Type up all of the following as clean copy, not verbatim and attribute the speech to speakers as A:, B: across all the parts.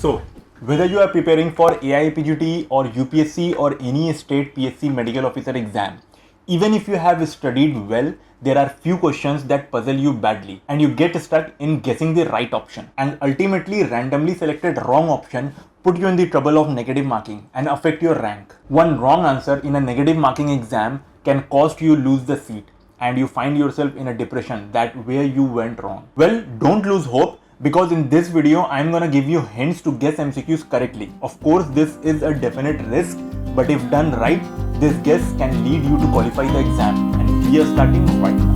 A: So, whether you are preparing for AIPGT or UPSC or any state PSC medical officer exam, even if you have studied well, there are few questions that puzzle you badly and you get stuck in guessing the right option, and ultimately randomly selected wrong option put you in the trouble of negative marking and affect your rank. One wrong answer in a negative marking exam can cost you lose the seat and you find yourself in a depression that where you went wrong. Well, don't lose hope, because in this video I'm gonna give you hints to guess MCQs correctly. Of course, this is a definite risk, but if done right, this guess can lead you to qualify the exam, and we are starting right now.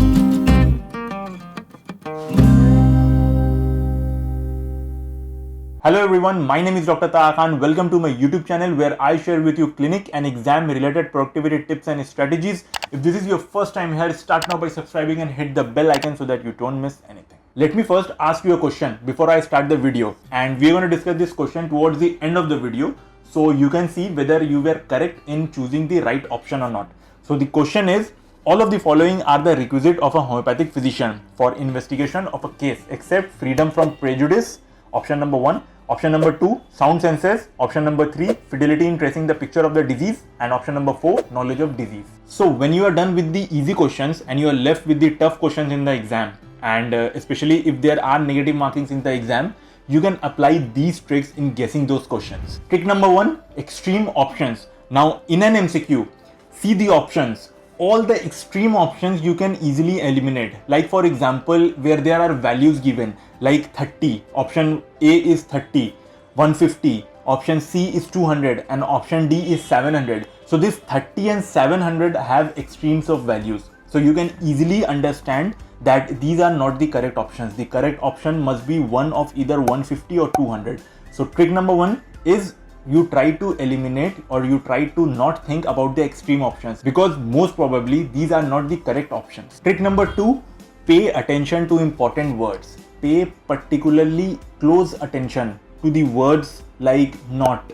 A: Hello everyone, my name is Dr. Taha Khan. Welcome to my YouTube channel where I share with you clinic and exam related productivity tips and strategies. If this is your first time here, start now by subscribing and hit the bell icon so that you don't miss anything. Let me first ask you a question before I start the video, and we are going to discuss this question towards the end of the video so you can see whether you were correct in choosing the right option or not. So the question is, all of the following are the requisite of a homeopathic physician for investigation of a case except freedom from prejudice? Option number 1. Option number 2, sound senses. Option number 3, fidelity in tracing the picture of the disease. And option number 4, knowledge of disease. So when you are done with the easy questions and you are left with the tough questions in the exam, and especially if there are negative markings in the exam, you can apply these tricks in guessing those questions. Trick number 1, extreme options. Now in an MCQ, see the options. All the extreme options you can easily eliminate. Like for example, where there are values given like 30, option A is 30, 150, option C is 200 and option D is 700. So this 30 and 700 have extremes of values. So you can easily understand that these are not the correct options. The correct option must be one of either 150 or 200. So trick number 1 is you try to eliminate or you try to not think about the extreme options, because most probably these are not the correct options. Trick number 2, pay attention to important words. Pay particularly close attention to the words like not,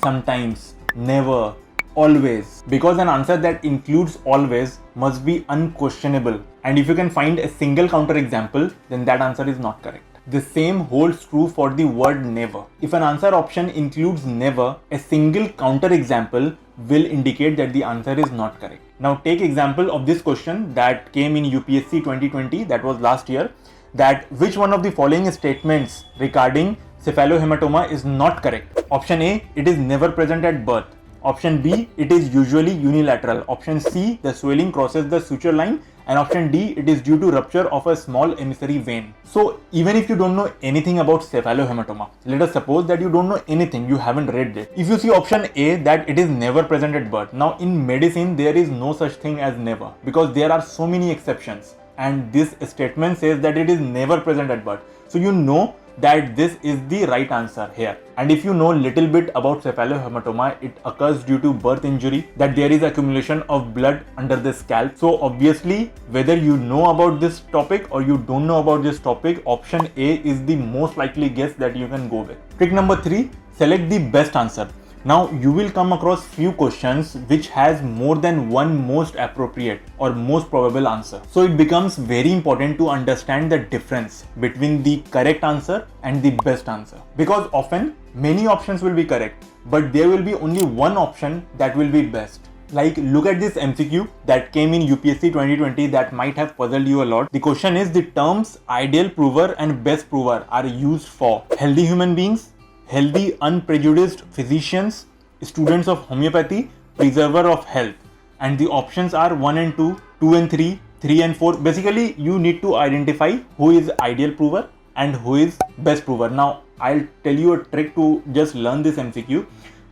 A: sometimes, never, always, because an answer that includes always must be unquestionable, and if you can find a single counter example, then that answer is not correct. The same holds true for the word never. If an answer option includes never, a single counter example will indicate that the answer is not correct. Now take example of this question that came in UPSC 2020, that was last year, that which one of the following statements regarding cephalohematoma is not correct? Option A, it is never present at birth. Option B, it is usually unilateral. Option C, the swelling crosses the suture line. And option D, it is due to rupture of a small emissary vein. So even if you don't know anything about cephalohematoma, let us suppose that you don't know anything, you haven't read it. If you see option A, that it is never present at birth. Now in medicine, there is no such thing as never, because there are so many exceptions. And this statement says that it is never present at birth. So you know that this is the right answer here. And if you know little bit about cephalohematoma, it occurs due to birth injury, that there is accumulation of blood under the scalp. So obviously, whether you know about this topic or you don't know about this topic, option A is the most likely guess that you can go with. Trick number 3, select the best answer. Now you will come across few questions which has more than one most appropriate or most probable answer. So it becomes very important to understand the difference between the correct answer and the best answer, because often many options will be correct, but there will be only one option that will be best. Like look at this MCQ that came in UPSC 2020 that might have puzzled you a lot. The question is, the terms ideal prover and best prover are used for healthy human beings, healthy unprejudiced physicians, students of homeopathy, preserver of health. And the options are 1 and 2, 2 and 3, 3 and 4. Basically, you need to identify who is ideal prover and who is best prover. Now, I'll tell you a trick to just learn this MCQ,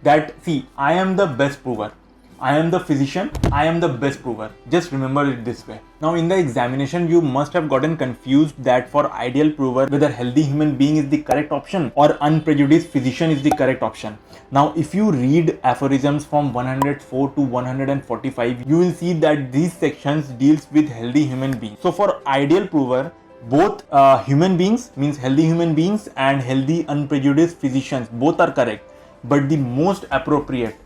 A: that see, I am the best prover. I am the physician, I am the best prover. Just remember it this way. Now in the examination, you must have gotten confused that for ideal prover, whether healthy human being is the correct option or unprejudiced physician is the correct option. Now if you read aphorisms from 104 to 145, you will see that these sections deals with healthy human beings. So for ideal prover, both human beings, means healthy human beings, and healthy unprejudiced physicians, both are correct. But the most appropriate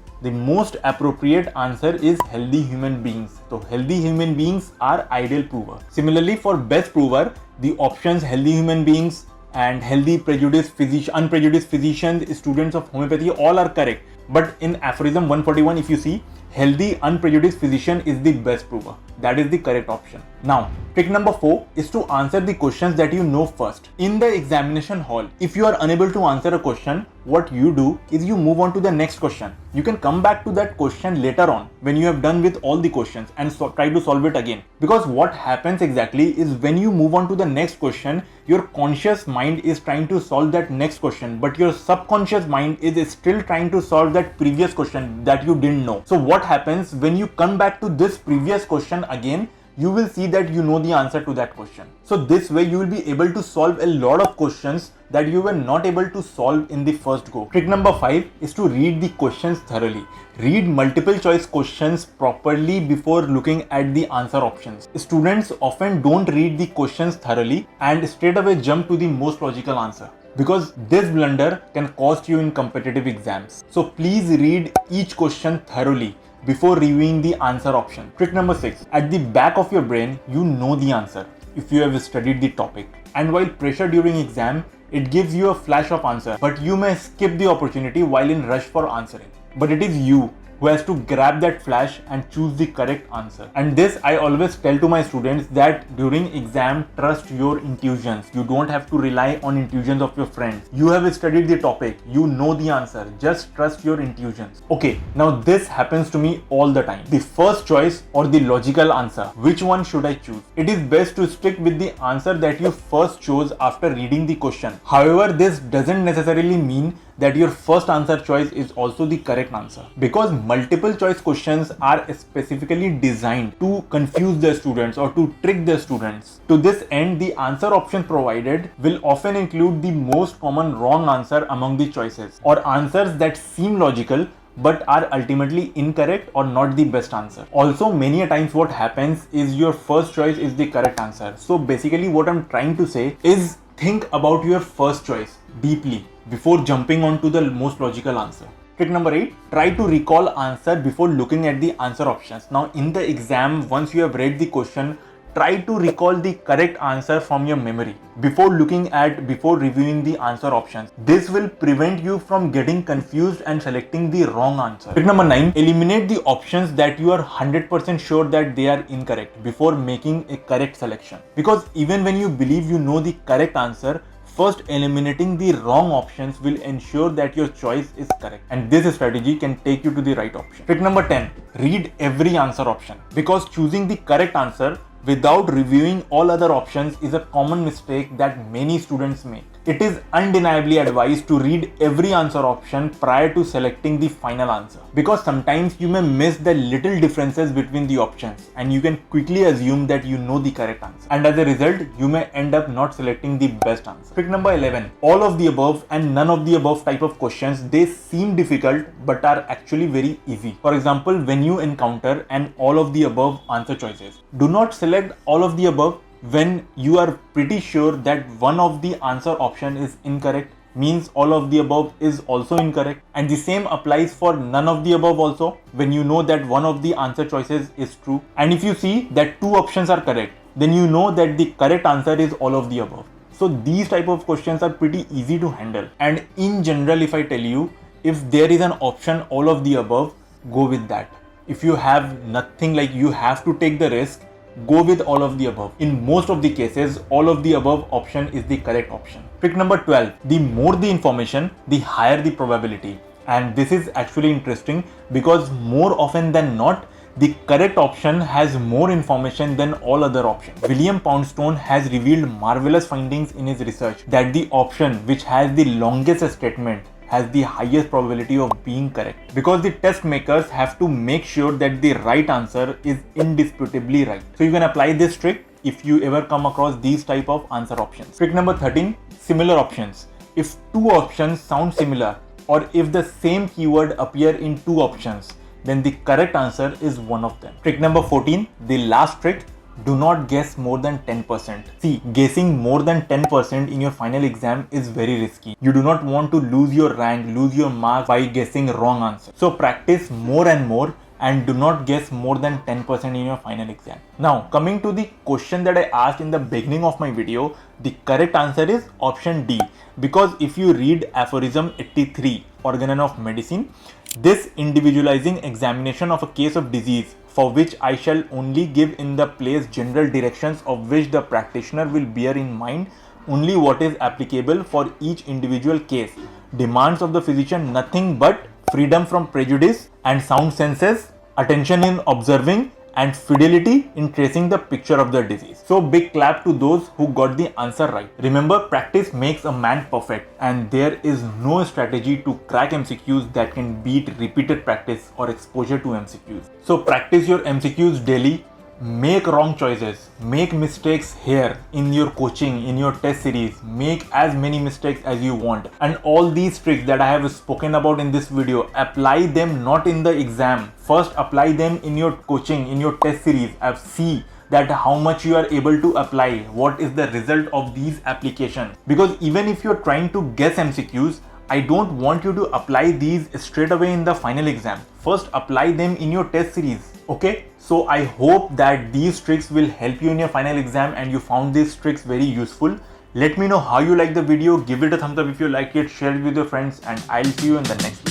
A: answer is healthy human beings. So healthy human beings are ideal prover. Similarly, for best prover, the options healthy human beings, and healthy, prejudiced, unprejudiced physicians, students of homeopathy, all are correct. But in aphorism 141, if you see, healthy, unprejudiced physician is the best prover. That is the correct option. Now, trick number 4 is to answer the questions that you know first. In the examination hall, if you are unable to answer a question, what you do is you move on to the next question. You can come back to that question later on when you have done with all the questions and try to solve it again. Because what happens exactly is when you move on to the next question, your conscious mind is trying to solve that next question, but your subconscious mind is still trying to solve that previous question that you didn't know. So what happens when you come back to this previous question again, you will see that you know the answer to that question. So this way you will be able to solve a lot of questions that you were not able to solve in the first go. Trick number 5 is to read the questions thoroughly. Read multiple choice questions properly before looking at the answer options. Students often don't read the questions thoroughly and straight away jump to the most logical answer, because this blunder can cost you in competitive exams. So please read each question thoroughly before reviewing the answer option. Trick number 6. At the back of your brain, you know the answer if you have studied the topic. And while pressure during exam, it gives you a flash of answer, but you may skip the opportunity while in rush for answering. But it is you who has to grab that flash and choose the correct answer. And this I always tell to my students, that during exam, trust your intuitions. You don't have to rely on intuitions of your friends. You have studied the topic, you know the answer, just trust your intuitions. Okay, now this happens to me all the time. The first choice or the logical answer, which one should I choose? It is best to stick with the answer that you first chose after reading the question. However, this doesn't necessarily mean that your first answer choice is also the correct answer, because multiple choice questions are specifically designed to confuse the students or to trick the students. To this end, the answer option provided will often include the most common wrong answer among the choices, or answers that seem logical but are ultimately incorrect or not the best answer. Also, many a times what happens is your first choice is the correct answer. So basically what I'm trying to say is, think about your first choice deeply before jumping on to the most logical answer. Trick number 8, try to recall answer before looking at the answer options. Now in the exam, once you have read the question, try to recall the correct answer from your memory before reviewing the answer options. This will prevent you from getting confused and selecting the wrong answer. Trick number 9, eliminate the options that you are 100% sure that they are incorrect before making a correct selection. Because even when you believe you know the correct answer, first eliminating the wrong options will ensure that your choice is correct, and this strategy can take you to the right option. Trick number 10, read every answer option, because choosing the correct answer without reviewing all other options is a common mistake that many students make. It is undeniably advised to read every answer option prior to selecting the final answer, because sometimes you may miss the little differences between the options and you can quickly assume that you know the correct answer, and as a result you may end up not selecting the best answer. Trick number 11, all of the above and none of the above type of questions, they seem difficult but are actually very easy. For example, when you encounter an all of the above answer choices, do not select all of the above when you are pretty sure that one of the answer option is incorrect, means all of the above is also incorrect. And the same applies for none of the above also, when you know that one of the answer choices is true. And if you see that two options are correct, then you know that the correct answer is all of the above. So these type of questions are pretty easy to handle. And in general, if I tell you, if there is an option all of the above, go with that. If you have nothing, like you have to take the risk, go with all of the above. In most of the cases, all of the above option is the correct option. Trick number 12, the more the information, the higher the probability. And this is actually interesting because more often than not, the correct option has more information than all other options. William Poundstone has revealed marvelous findings in his research that the option which has the longest statement has the highest probability of being correct, because the test makers have to make sure that the right answer is indisputably right. So you can apply this trick if you ever come across these type of answer options. Trick number 13, similar options. If two options sound similar, or if the same keyword appear in two options, then the correct answer is one of them. Trick number 14, the last trick, do not guess more than 10%. See, guessing more than 10% in your final exam is very risky. You do not want to lose your rank, lose your marks by guessing wrong answer. So practice more and more and do not guess more than 10% in your final exam. Now, coming to the question that I asked in the beginning of my video, the correct answer is option D. Because if you read aphorism 83, Organon of Medicine, this individualizing examination of a case of disease, for which I shall only give in the place general directions of which the practitioner will bear in mind only what is applicable for each individual case, demands of the physician nothing but freedom from prejudice and sound senses, attention in observing, and fidelity in tracing the picture of the disease. So big clap to those who got the answer right. Remember, practice makes a man perfect, and there is no strategy to crack MCQs that can beat repeated practice or exposure to MCQs. So practice your MCQs daily. Make wrong choices, make mistakes here in your coaching, in your test series, make as many mistakes as you want. And all these tricks that I have spoken about in this video, apply them not in the exam. First apply them in your coaching, in your test series, and see that how much you are able to apply, what is the result of these applications. Because even if you're trying to guess MCQs, I don't want you to apply these straight away in the final exam. First apply them in your test series. Okay, so I hope that these tricks will help you in your final exam and you found these tricks very useful. Let me know how you like the video. Give it a thumbs up if you like it, share it with your friends, and I'll see you in the next video.